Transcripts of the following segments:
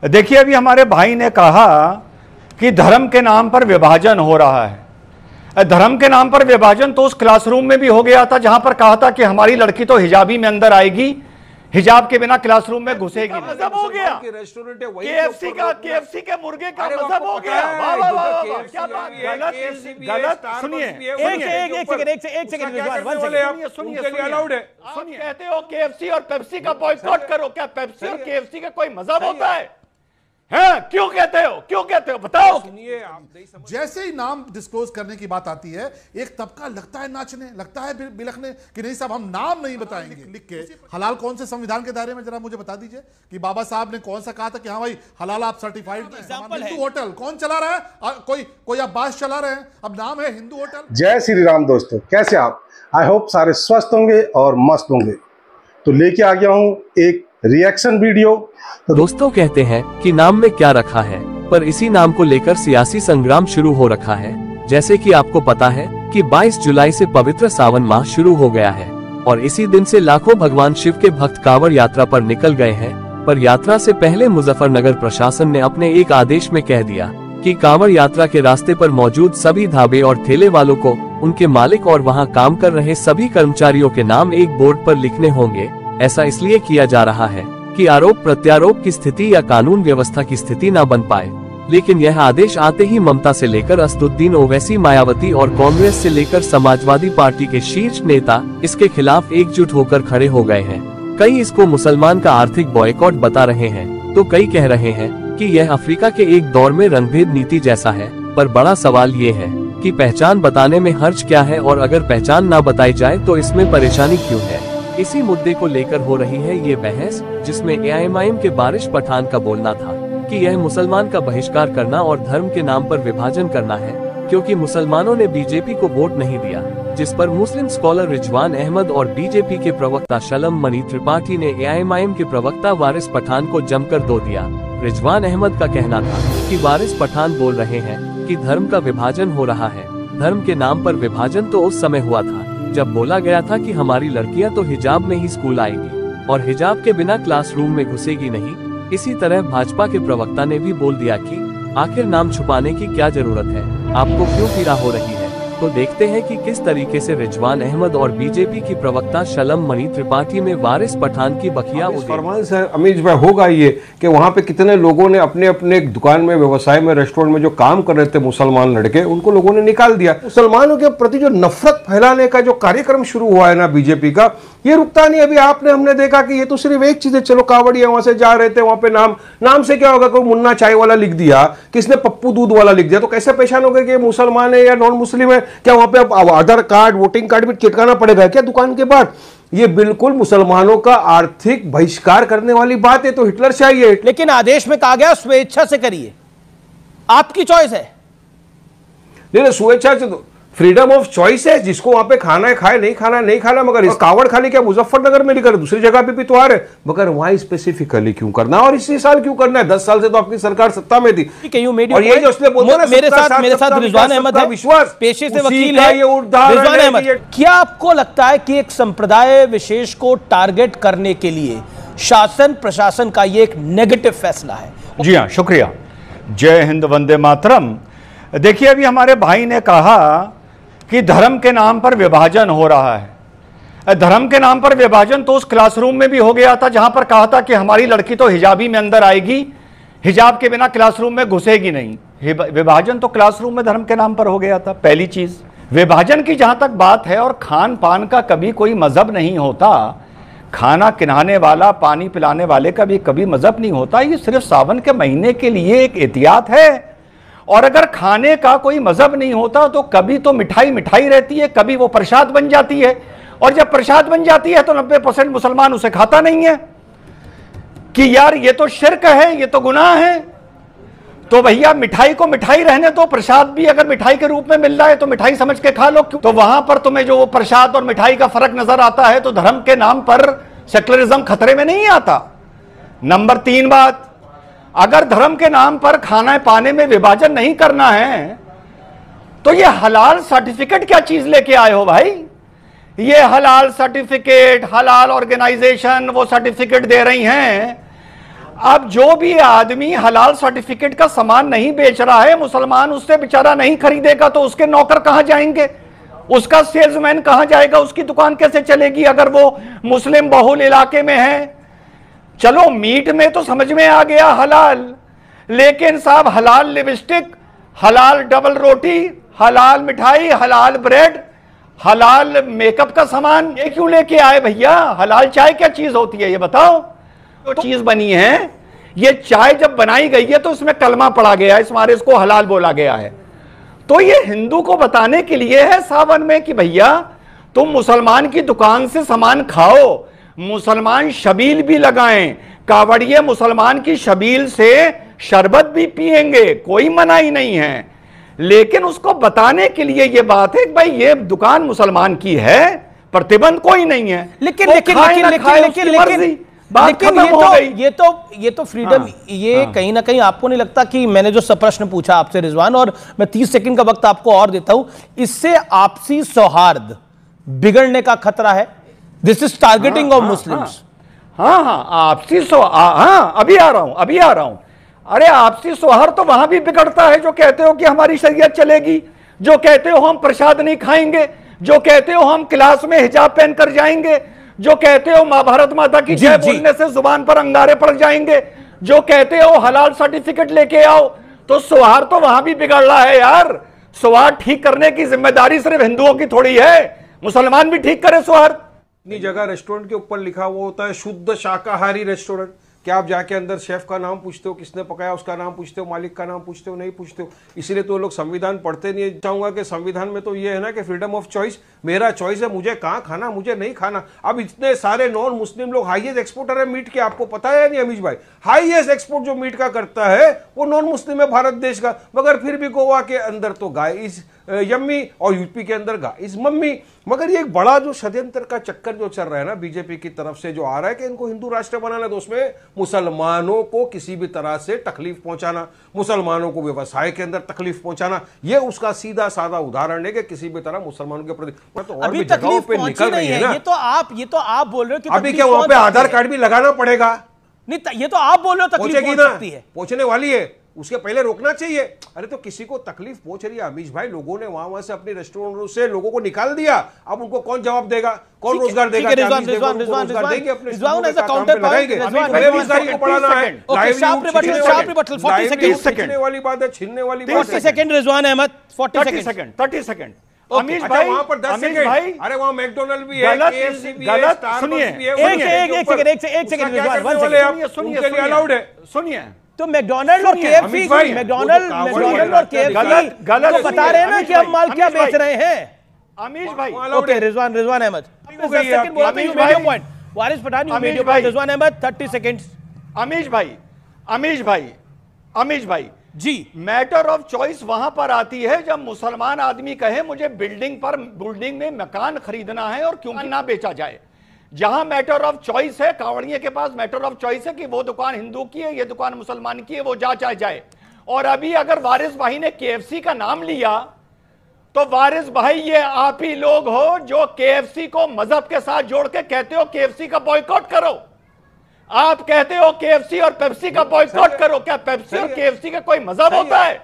देखिए, अभी हमारे भाई ने कहा कि धर्म के नाम पर विभाजन हो रहा है। धर्म के नाम पर विभाजन तो उस क्लासरूम में भी हो गया था जहां पर कहा था कि हमारी लड़की तो हिजाबी में अंदर आएगी, हिजाब के बिना क्लासरूम में घुसेगी। मजहब हो गया केएफसी के मुर्गे का मजहब हो गया। वाह वाह वाह, क्या बात, गलत। सुनिए, एक सेकंड सुनिए, कहते हो केएफसी और पेप्सी का बॉयकॉट करो। क्या पेप्सी और केएफसी का कोई मजहब होता है? क्यों कहते हो बताओ। जैसे ही नाम डिस्क्लोज करने की बात आती है, एक तबका लगता है नाचने, लगता है बिलखने कि नहीं साहब हम नाम नहीं बताएंगे। लिख के हलाल कौन से संविधान के दायरे में, जरा मुझे बता दीजिए कि बाबा साहब ने कौन सा कहा था कि हाँ भाई हलाल आप सर्टिफाइड। हिंदू होटल कौन चला रहा है? कोई अब्बास चला रहे हैं, अब नाम है हिंदू होटल। जय श्री राम दोस्तों, कैसे आप? आई होप सारे स्वस्थ होंगे और मस्त होंगे। तो लेके आ गया हूँ एक रिएक्शन वीडियो। दोस्तों, कहते हैं कि नाम में क्या रखा है, पर इसी नाम को लेकर सियासी संग्राम शुरू हो रखा है। जैसे कि आपको पता है कि 22 जुलाई से पवित्र सावन माह शुरू हो गया है और इसी दिन से लाखों भगवान शिव के भक्त कांवड़ यात्रा पर निकल गए हैं। पर यात्रा से पहले मुजफ्फरनगर प्रशासन ने अपने एक आदेश में कह दिया कि कांवड़ यात्रा के रास्ते पर मौजूद सभी ढाबे और ठेले वालों को उनके मालिक और वहां काम कर रहे सभी कर्मचारियों के नाम एक बोर्ड पर लिखने होंगे। ऐसा इसलिए किया जा रहा है कि आरोप प्रत्यारोप की स्थिति या कानून व्यवस्था की स्थिति न बन पाए। लेकिन यह आदेश आते ही ममता से लेकर असदुद्दीन ओवैसी, मायावती और कांग्रेस से लेकर समाजवादी पार्टी के शीर्ष नेता इसके खिलाफ एकजुट होकर खड़े हो गए हैं। कई इसको मुसलमान का आर्थिक बॉयकॉट बता रहे हैं, तो कई कह रहे हैं कि यह अफ्रीका के एक दौर में रंगभेद नीति जैसा है। पर बड़ा सवाल ये है कि पहचान बताने में हर्ज क्या है, और अगर पहचान न बताई जाए तो इसमें परेशानी क्यों है। इसी मुद्दे को लेकर हो रही है ये बहस, जिसमें एआईएमआईएम के बारिश पठान का बोलना था कि यह मुसलमान का बहिष्कार करना और धर्म के नाम पर विभाजन करना है, क्योंकि मुसलमानों ने बीजेपी को वोट नहीं दिया। जिस पर मुस्लिम स्कॉलर रिजवान अहमद और बीजेपी के प्रवक्ता शलम मनी त्रिपाठी ने एआईएमआईएम के प्रवक्ता वारिस पठान को जमकर दो दिया। रिजवान अहमद का कहना था कि वारिस पठान बोल रहे हैं कि धर्म का विभाजन हो रहा है। धर्म के नाम पर विभाजन तो उस समय हुआ था जब बोला गया था कि हमारी लड़कियां तो हिजाब में ही स्कूल आएंगी और हिजाब के बिना क्लासरूम में घुसेगी नहीं। इसी तरह भाजपा के प्रवक्ता ने भी बोल दिया कि आखिर नाम छुपाने की क्या जरूरत है, आपको क्यों पीड़ा हो रही है। तो देखते हैं कि किस तरीके से रिजवान अहमद और बीजेपी की प्रवक्ता शलम मनी त्रिपाठी में वारिस पठान की बखिया फरमान से अमीज भाई होगा ये कि वहाँ पे कितने लोगों ने अपने अपने दुकान में, व्यवसाय में, रेस्टोरेंट में जो काम कर रहे थे मुसलमान लड़के, उनको लोगों ने निकाल दिया। मुसलमानों के प्रति जो नफरत फैलाने का जो कार्यक्रम शुरू हुआ है ना बीजेपी का, ये रुकता नहीं। अभी हमने देखा कि ये तो सिर्फ एक चीज है, चलो कावड़िया वहां से जा रहे थे, वहां पे नाम से क्या होगा, कोई मुन्ना चाय वाला लिख दिया, किसने पप्पू दूध वाला लिख दिया, तो कैसे पहचान होगा कि मुसलमान है या नॉन मुस्लिम है? क्या वहां पे अब आधार कार्ड, वोटिंग कार्ड भी चिटकाना पड़ेगा क्या दुकान के बाद? ये बिल्कुल मुसलमानों का आर्थिक बहिष्कार करने वाली बात है, तो हिटलर चाहिए। लेकिन आदेश में कहा गया स्वेच्छा से करिए, आपकी चॉइस है। नहीं, स्वेच्छा से तो फ्रीडम ऑफ चॉइस है, जिसको वहां पे खाना है खाए, नहीं खाना नहीं खाना। मगर इस कावड़ खाली क्या मुजफ्फरनगर में नहीं कर, दूसरी जगह पे भी तो आ रहे, मगर वहां स्पेसिफिकली क्यों करना और इसी साल क्यों करना है? 10 साल से तो आपकी सरकार सत्ता में थी। और ये जो उसने बोलते हैं मेरे साथ रिजवान अहमद है, विश्वास पेशे से वकील है रिजवान अहमद। क्या आपको लगता है कि एक संप्रदाय विशेष को टारगेट करने के लिए शासन प्रशासन का ये एक नेगेटिव फैसला है? जी हाँ, शुक्रिया। जय हिंद, वंदे मातरम। देखिए, अभी हमारे भाई ने कहा कि धर्म के नाम पर विभाजन हो रहा है। धर्म के नाम पर विभाजन तो उस क्लासरूम में भी हो गया था जहां पर कहा था कि हमारी लड़की तो हिजाबी में अंदर आएगी, हिजाब के बिना क्लासरूम में घुसेगी नहीं। विभाजन तो क्लासरूम में धर्म के नाम पर हो गया था। पहली चीज, विभाजन की जहां तक बात है, और खान पान का कभी कोई मजहब नहीं होता। खाना खिलाने वाला, पानी पिलाने वाले का भी कभी मजहब नहीं होता। ये सिर्फ सावन के महीने के लिए एक एहतियात है। और अगर खाने का कोई मजहब नहीं होता तो कभी तो मिठाई मिठाई रहती है, कभी वो प्रसाद बन जाती है, और जब प्रसाद बन जाती है तो 90% मुसलमान उसे खाता नहीं है कि यार ये तो शिर्क है, ये तो गुनाह है। तो भैया मिठाई को मिठाई रहने दो, प्रसाद भी अगर मिठाई के रूप में मिल रहा है तो मिठाई समझ के खा लो। तो वहां पर तुम्हें जो वो प्रसाद और मिठाई का फर्क नजर आता है, तो धर्म के नाम पर सेक्युलरिज्म खतरे में नहीं आता। नंबर 3 बात, अगर धर्म के नाम पर खाना पाने में विभाजन नहीं करना है तो ये हलाल सर्टिफिकेट क्या चीज लेके आए हो भाई? ये हलाल सर्टिफिकेट, हलाल ऑर्गेनाइजेशन वो सर्टिफिकेट दे रही हैं। अब जो भी आदमी हलाल सर्टिफिकेट का सामान नहीं बेच रहा है, मुसलमान उससे बेचारा नहीं खरीदेगा तो उसके नौकर कहां जाएंगे, उसका सेल्समैन कहां जाएगा, उसकी दुकान कैसे चलेगी अगर वो मुस्लिम बहुल इलाके में है। चलो मीट में तो समझ में आ गया हलाल, लेकिन साहब हलाल लिपस्टिक, हलाल डबल रोटी, हलाल मिठाई, हलाल ब्रेड, हलाल मेकअप का सामान ये क्यों लेके आए भैया? हलाल चाय क्या चीज होती है ये बताओ? जो चीज बनी है, ये चाय जब बनाई गई है तो इसमें कलमा पड़ा गया है, इस मारे इसको हलाल बोला गया है। तो ये हिंदू को बताने के लिए है सावन में कि भैया तुम मुसलमान की दुकान से सामान खाओ, मुसलमान शबील भी लगाएं, कावड़िए मुसलमान की शबील से शरबत भी पिएंगे, कोई मनाही नहीं है, लेकिन उसको बताने के लिए ये बात है कि भाई ये दुकान मुसलमान की है, प्रतिबंध कोई नहीं है। लेकिन ये तो फ्रीडम, ये कहीं ना कहीं आपको नहीं लगता कि मैंने जो प्रश्न पूछा आपसे रिजवान, और मैं 30 सेकंड का वक्त आपको और देता हूं, इससे आपसी सौहार्द बिगड़ने का खतरा है? This is targeting of Muslims. आपसी अभी आ रहा हूं। अरे आपसी सौहार्द तो वहां भी बिगड़ता है जो कहते हो कि हमारी शरीयत चलेगी, जो कहते हो हम प्रसाद नहीं खाएंगे, जो कहते हो हम क्लास में हिजाब पहनकर जाएंगे, जो कहते हो मां भारत माता की जय बोलने से जुबान पर अंगारे पड़ जाएंगे, जो कहते हो हलाल सर्टिफिकेट लेके आओ, तो सौहार्द तो वहां भी बिगड़ रहा है यार। सौहार्द ठीक करने की जिम्मेदारी सिर्फ हिंदुओं की थोड़ी है, मुसलमान भी ठीक करे सौहार्द। इतनी जगह रेस्टोरेंट के ऊपर लिखा हुआ होता है शुद्ध शाकाहारी रेस्टोरेंट, क्या आप जाके अंदर शेफ का नाम पूछते हो, किसने पकाया उसका नाम पूछते हो, मालिक का नाम पूछते हो? नहीं पूछते हो। इसीलिए तो लोग संविधान पढ़ते नहीं है। चाहूंगा कि संविधान में तो ये है ना कि फ्रीडम ऑफ चॉइस, मेरा चॉइस है, मुझे कहाँ खाना, मुझे नहीं खाना। अब इतने सारे नॉन मुस्लिम लोग हाईएस्ट एक्सपोर्टर है मीट के, आपको पता है नहीं अमीश भाई? हाईएस्ट एक्सपोर्ट जो मीट का करता है वो नॉन मुस्लिम है भारत देश का, मगर फिर भी गोवा के अंदर तो गाय इज यम्मी और यूपी के अंदर गाय इज मम्मी। मगर ये एक बड़ा जो षड्यंत्र का चक्कर जो चल रहा है ना बीजेपी की तरफ से, जो आ रहा है कि इनको हिंदू राष्ट्र बनाना, तो उसमें मुसलमानों को किसी भी तरह से तकलीफ पहुंचाना, मुसलमानों को व्यवसाय के अंदर तकलीफ पहुंचाना, ये उसका सीधा साधा उदाहरण है कि किसी भी तरह मुसलमानों के प्रति तो और भी जगहों पे निकल रही है ना। ये तो आप बोल रहे हो कि अभी क्या वहां पे आधार कार्ड भी लगाना पड़ेगा? नहीं, ये तो आप बोल रहे हो तकलीफ पहुंच सकती है, पहुंचने वाली है, उसके पहले रोकना चाहिए। अरे तो किसी को तकलीफ पहुंच रही है अमीश भाई, लोगों ने वहां से अपने रेस्टोरेंटों से लोगों को निकाल दिया, अब उनको कौन जवाब देगा, कौन रोजगार देगा? वाली बात है, छीनने वाली बात है। 40 सेकंड रिजवान अहमद, 40 सेकंड अमीश भाई, वहां पर 10 सेकंड, अरे वहां मैकडोनल्ड भी है, केएफसी भी है, स्टारबक्स भी है। एक सेकंड सुनिए, अलाउड है, सुनिए। तो मैकडोनल्ड और केएफसी, मैकडोनल्ड और केएफसी गलत बता रहे हैं ना कि हम माल क्या बेच रहे हैं। अमीश भाई, ओके रिजवान अहमद, वारिस पठान, रिजवान अहमद 30 सेकंड्स। अमीश भाई जी, मैटर ऑफ चॉइस वहां पर आती है जब मुसलमान आदमी कहे मुझे बिल्डिंग में मकान खरीदना है और क्यों ना बेचा जाए। जहां मैटर ऑफ चॉइस है, कावड़िए के पास मैटर ऑफ चॉइस है कि वो दुकान हिंदू की है, ये दुकान मुसलमान की है, वो चाहे जाए। और अभी अगर वारिस भाई ने केएफसी का नाम लिया तो वारिस भाई ये आप ही लोग हो जो केएफसी को मजहब के साथ जोड़ के कहते हो केएफसी का बॉयकॉट करो। आप कहते हो केएफसी और पेप्सी का बॉयकॉट करो। क्या पेप्सी और केएफसी का कोई मजहब होता है?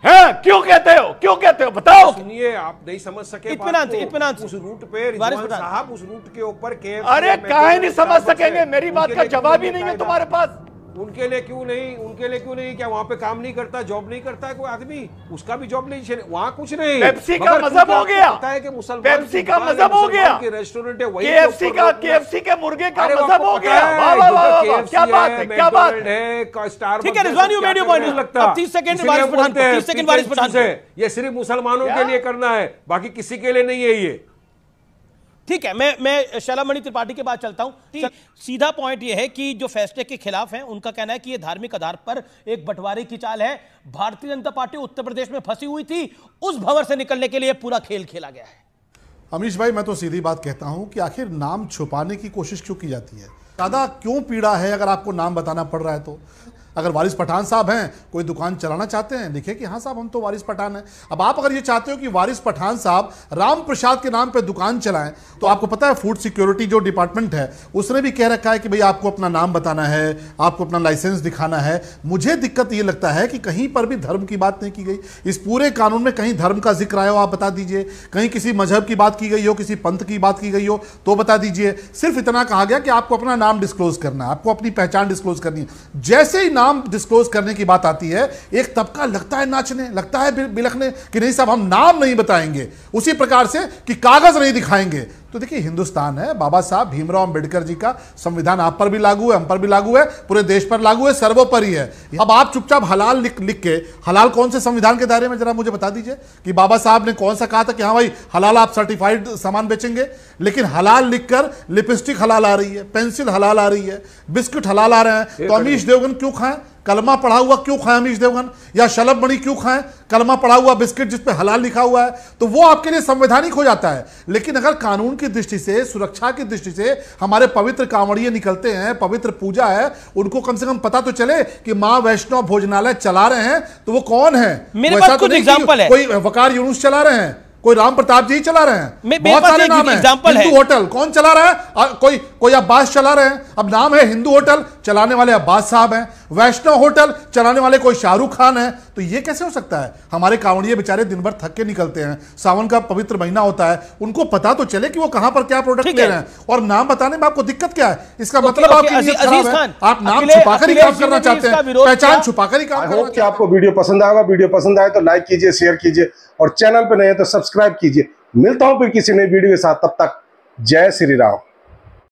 क्यों कहते हो बताओ। सुनिए, आप नहीं समझ सके इत्मीनान उस रूट पे रिजवान साहब, उस रूट के ऊपर केएफसी, अरे काहे नहीं समझ सकेंगे? मेरी बात का जवाब ही नहीं है तुम्हारे पास। उनके लिए क्यों नहीं? क्या वहां पे काम नहीं करता, जॉब नहीं करता है कोई आदमी? उसका भी जॉब नहीं, वहां कुछ नहीं। पेप्सी का मजहब हो गया, पता है कि मुसलमान, पेप्सी का मजहब हो गया, रेस्टोरेंट है वही, केएफसी के मुर्गे का मजहब हो गया। क्या बात है, क्या बात है। स्टारबक्स, ठीक है Rizwan, you made your point. लगता 30 सेकंड वारिस पठान, 30 सेकंड वारिस पठान। ये सिर्फ मुसलमानों के लिए करना है, बाकी किसी के लिए नहीं है ये। ठीक है, मैं शैलामणि त्रिपाठी के पास चलता हूं। सीधा पॉइंट यह है कि जो फैसले के खिलाफ हैं उनका कहना है कि यह धार्मिक आधार पर एक बंटवारे की चाल है। भारतीय जनता पार्टी उत्तर प्रदेश में फंसी हुई थी, उस भंवर से निकलने के लिए पूरा खेल खेला गया है। अमीश भाई, मैं तो सीधी बात कहता हूं कि आखिर नाम छुपाने की कोशिश क्यों की जाती है? ज्यादा क्यों पीड़ा है अगर आपको नाम बताना पड़ रहा है तो? अगर वारिस पठान साहब हैं, कोई दुकान चलाना चाहते हैं, लिखे कि हाँ साहब हम तो वारिस पठान हैं। अब आप अगर ये चाहते हो कि वारिस पठान साहब राम प्रसाद के नाम पे दुकान चलाएं, तो आपको पता है फूड सिक्योरिटी जो डिपार्टमेंट है उसने भी कह रखा है कि भाई आपको अपना नाम बताना है, आपको अपना लाइसेंस दिखाना है। मुझे दिक्कत ये लगता है कि कहीं पर भी धर्म की बात नहीं की गई इस पूरे कानून में। कहीं धर्म का जिक्र आया हो आप बता दीजिए, कहीं किसी मजहब की बात की गई हो, किसी पंथ की बात की गई हो तो बता दीजिए। सिर्फ इतना कहा गया कि आपको अपना नाम डिस्क्लोज करना है, आपको अपनी पहचान डिस्क्लोज करनी है। जैसे ही नाम डिस्क्लोज करने की बात आती है, एक तबका लगता है नाचने, लगता है बिलखने कि नहीं साहब हम नाम नहीं बताएंगे, उसी प्रकार से कि कागज नहीं दिखाएंगे। तो देखिए हिंदुस्तान है, बाबा साहब भीमराव अंबेडकर जी का संविधान आप पर भी लागू है, हम पर भी लागू है, पूरे देश पर लागू है, सर्वोपरि है। अब आप चुपचाप हलाल लिख के, हलाल कौन से संविधान के दायरे में जरा मुझे बता दीजिए कि बाबा साहब ने कौन सा कहा था कि हाँ भाई हलाल आप सर्टिफाइड सामान बेचेंगे। लेकिन हलाल लिखकर लिपस्टिक हलाल आ रही है, पेंसिल हलाल आ रही है, बिस्किट हलाल आ रहे हैं, तो अमीश देवगन क्यों खाएं? कलमा पढ़ा हुआ क्यों खाएं अमीश देवगन? या शलभ मणि क्यों खाएं? कलमा पढ़ा हुआ बिस्किट जिस पे हलाल लिखा हुआ है। तो वो आपके लिए संवैधानिक हो जाता है। लेकिन अगर कानून की दृष्टि से, सुरक्षा की दृष्टि से हमारे पवित्र कांवड़िए निकलते हैं, पवित्र पूजा है, उनको कम से कम पता तो चले कि मां वैष्णव भोजनालय चला रहे हैं, तो वो कौन है? मेरे पास कुछ एग्जांपल है। कोई वकार यूनुस चला रहे हैं, कोई राम प्रताप जी चला रहे हैं, बहुत सारे नाम है। हिंदू होटल कौन चला रहा है? कोई अब्बास चला रहे हैं। अब नाम है हिंदू होटल, चलाने वाले अब्बास साहब हैं। वैष्णव होटल चलाने वाले कोई शाहरुख खान है। तो ये कैसे हो सकता है? हमारे कांवड़िए बेचारे दिन भर थक के निकलते हैं, सावन का पवित्र महीना होता है, उनको पता तो चले कि वो कहां पर क्या प्रोडक्ट ले रहे हैं। और नाम बताने में आपको दिक्कत क्या है? इसका मतलब आपकी नीयत खराब है, आप नाम छुपाकर ही काम करना चाहते हैं, पहचान छुपाकर ही काम करना चाहते हैं। आपको वीडियो पसंद आएगा, वीडियो पसंद आए तो लाइक कीजिए, शेयर कीजिए, और चैनल पर नए हैं तो सब्सक्राइब कीजिए। मिलता हूं फिर किसी नई वीडियो के साथ, तब तक जय श्री राम।